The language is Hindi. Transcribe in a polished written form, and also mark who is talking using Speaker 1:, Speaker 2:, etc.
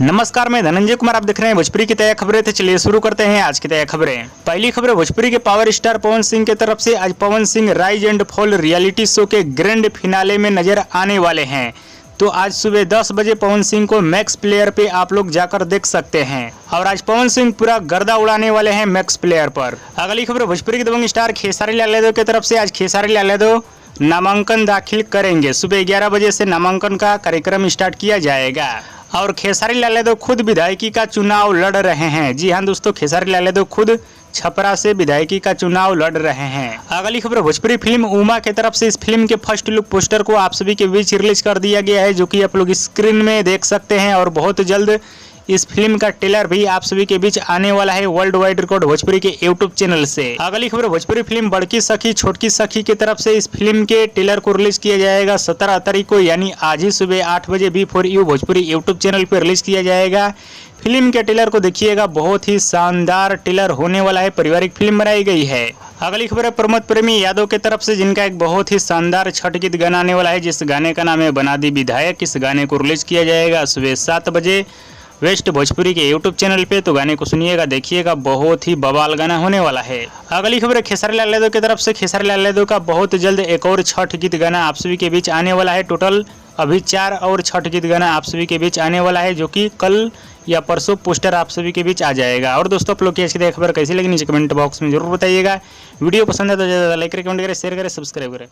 Speaker 1: नमस्कार, मैं धनंजय कुमार। आप देख रहे हैं भोजपुरी की तय खबरें। तो चलिए शुरू करते हैं आज की तय खबरें। पहली खबर भोजपुरी के पावर स्टार पवन सिंह की तरफ से। आज Pawan Singh rise and fall reality show के ग्रैंड फिनाले में नजर आने वाले हैं। तो आज सुबह 10 बजे पवन सिंह को मैक्स प्लेयर पे आप लोग जाकर देख सकते हैं। और आज पवन सिंह पूरा गर्दा उड़ाने वाले हैं मैक्स प्लेयर पर। अगली खबर भोजपुरी के दबंग स्टार खेसारी लाल यादव की तरफ से। आज खेसारी लाल यादव नामांकन दाखिल करेंगे। सुबह 11 बजे से नामांकन का कार्यक्रम स्टार्ट किया जाएगा। और खेसारी लाल यादव खुद विधायकी का चुनाव लड़ रहे हैं। जी हाँ दोस्तों, खेसारी लाल यादव खुद छपरा से विधायकी का चुनाव लड़ रहे हैं। अगली खबर भोजपुरी फिल्म उमा की तरफ से। इस फिल्म के फर्स्ट लुक पोस्टर को आप सभी के बीच रिलीज कर दिया गया है, जो कि आप लोग स्क्रीन में देख सकते हैं। और बहुत जल्द इस फिल्म का ट्रेलर भी आप सभी के बीच आने वाला है वर्ल्ड वाइड रिकॉर्ड भोजपुरी के यूट्यूब चैनल से। अगली खबर भोजपुरी फिल्म बड़की सखी छोटकी सखी की तरफ से। इस फिल्म के ट्रेलर को रिलीज किया जाएगा 17 तारीख को, यानी आज ही सुबह 8 बजे B4U भोजपुरी यूट्यूब चैनल पर रिलीज किया जाएगा। फिल्म के ट्रेलर को देखिएगा, बहुत ही शानदार ट्रेलर होने वाला है। पारिवारिक फिल्म बनाई गई है। अगली खबर है प्रमोद प्रेमी यादव की तरफ से, जिनका एक बहुत ही शानदार छठ गीत गाना आने वाला है, जिस गाने का नाम है बना दी विधायक। इस गाने को रिलीज किया जाएगा सुबह 7 बजे वेस्ट भोजपुरी के यूट्यूब चैनल पे। तो गाने को सुनिएगा, देखिएगा, बहुत ही बवाल गाना होने वाला है। अगली खबर है खेसारी लाल यादव की तरफ से। खेसारी लाल यादव का बहुत जल्द एक और छठ गीत गाना आप सभी के बीच आने वाला है। टोटल अभी 4 और छठ गीत गाना आप सभी के बीच आने वाला है, जो कि कल या परसों पोस्टर आप सभी के बीच आ जाएगा। और दोस्तों, आप लोग की अच्छी खबर कैसी लगी नीचे कमेंट बॉक्स में जरूर बताइएगा। वीडियो पसंद है तो ज़्यादा लाइक करें, कमेंट करें, शेयर करें, सब्सक्राइब करें।